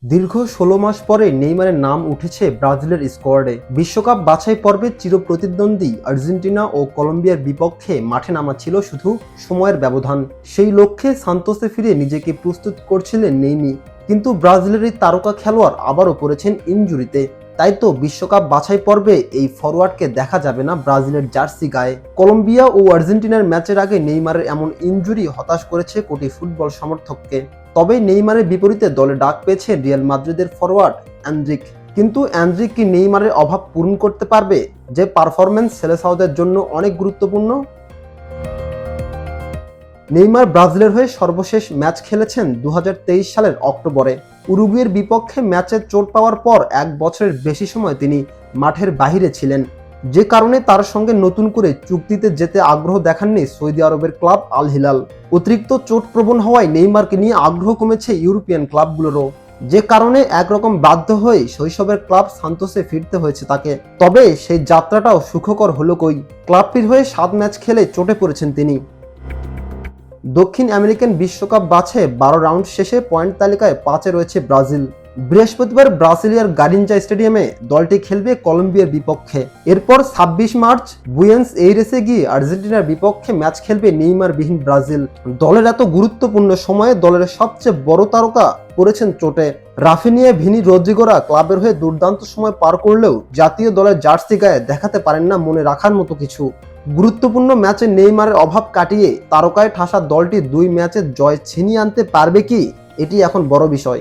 দীর্ঘ ১৬ মাস পরে নেইমারের নাম উঠেছে ব্রাজিলের স্কোয়াডে। বিশ্বকাপ বাছাই পর্বে চিরপ্রতিদ্বন্দ্বী আর্জেন্টিনা ও কলম্বিয়ার বিপক্ষে মাঠে নামা ছিল শুধু সময়ের ব্যবধান। সেই লক্ষ্যে সান্তোসে ফিরে নিজেকে প্রস্তুত করছিলেন নেইমি, কিন্তু ব্রাজিলের এই তারকা খেলোয়াড় আবারও পড়েছেন ইনজুরিতে। তাই তো বিশ্বকাপ বাছাই পর্বে এই ফরোয়ার্ডকে দেখা যাবে না ব্রাজিলের জার্সি গায়ে। কলম্বিয়া ও আর্জেন্টিনার ম্যাচের আগে নেইমারের এমন ইনজুরি হতাশ করেছে কোটি ফুটবল সমর্থককে। তবে নেইমারের বিপরীতে দলে ডাক পেয়েছে রিয়াল মাদ্রিদের ফরোয়ার্ড এনরিক। কিন্তু এনরিক কি নেইমারের অভাব পূরণ করতে পারবে, যে পারফরম্যান্স সেলেসাওদের জন্য অনেক গুরুত্বপূর্ণ? নেইমার ব্রাজিলের হয়ে সর্বশেষ ম্যাচ খেলেছেন ২০২৩ সালের অক্টোবরে। উরুগুয়ের বিপক্ষে ম্যাচে চোট পাওয়ার পর ১ বছরের বেশি সময় তিনি মাঠের বাইরে ছিলেন, যে কারণে তার সঙ্গে নতুন করে চুক্তিতে যেতে আগ্রহ দেখাননি সৌদি আরবের ক্লাব আল হিলাল। অতিরিক্ত চোটপ্রবণ হওয়ায় নেইমারকে নিয়ে আগ্রহ কমেছে ইউরোপিয়ান ক্লাবগুলোরও, যে কারণে একরকম বাধ্য হয়ে শৈশবের ক্লাব সান্তোসে ফিরতে হয়েছে তাকে। তবে সেই যাত্রাটাও সুখকর হলো কই। ক্লাবটির হয়ে ৭ ম্যাচ খেলে চোটে পড়েছেন তিনি। দক্ষিণ আমেরিকান বিশ্বকাপ বাছাই ১২ রাউন্ড শেষে পয়েন্ট তালিকায় ৫-এ রয়েছে ব্রাজিল। বৃহস্পতিবার ব্রাসিলিয়ার গারিনজা স্টেডিয়ামে দলটি খেলবে কলম্বিয়ার বিপক্ষে। এরপর ২৬ মার্চ বুয়েন্স এইরেসে গিয়ে আর্জেন্টিনার বিপক্ষে ম্যাচ খেলবে নেইমারবিহীন ব্রাজিল। দলের এত গুরুত্বপূর্ণ সময়ে দলের সবচেয়ে বড় তারকা পড়েছেন চোটে। রাফিনিয়া, ভিনি, রদ্রিগোরা ক্লাবের হয়ে দুর্দান্ত সময় পার করলেও জাতীয় দলের জার্সি গায়ে দেখাতে পারেন না মনে রাখার মতো কিছু। গুরুত্বপূর্ণ ম্যাচে নেইমারের অভাব কাটিয়ে তারকায় ঠাসা দলটি ২ ম্যাচের জয় ছিনিয়ে আনতে পারবে কি, এটি এখন বড় বিষয়।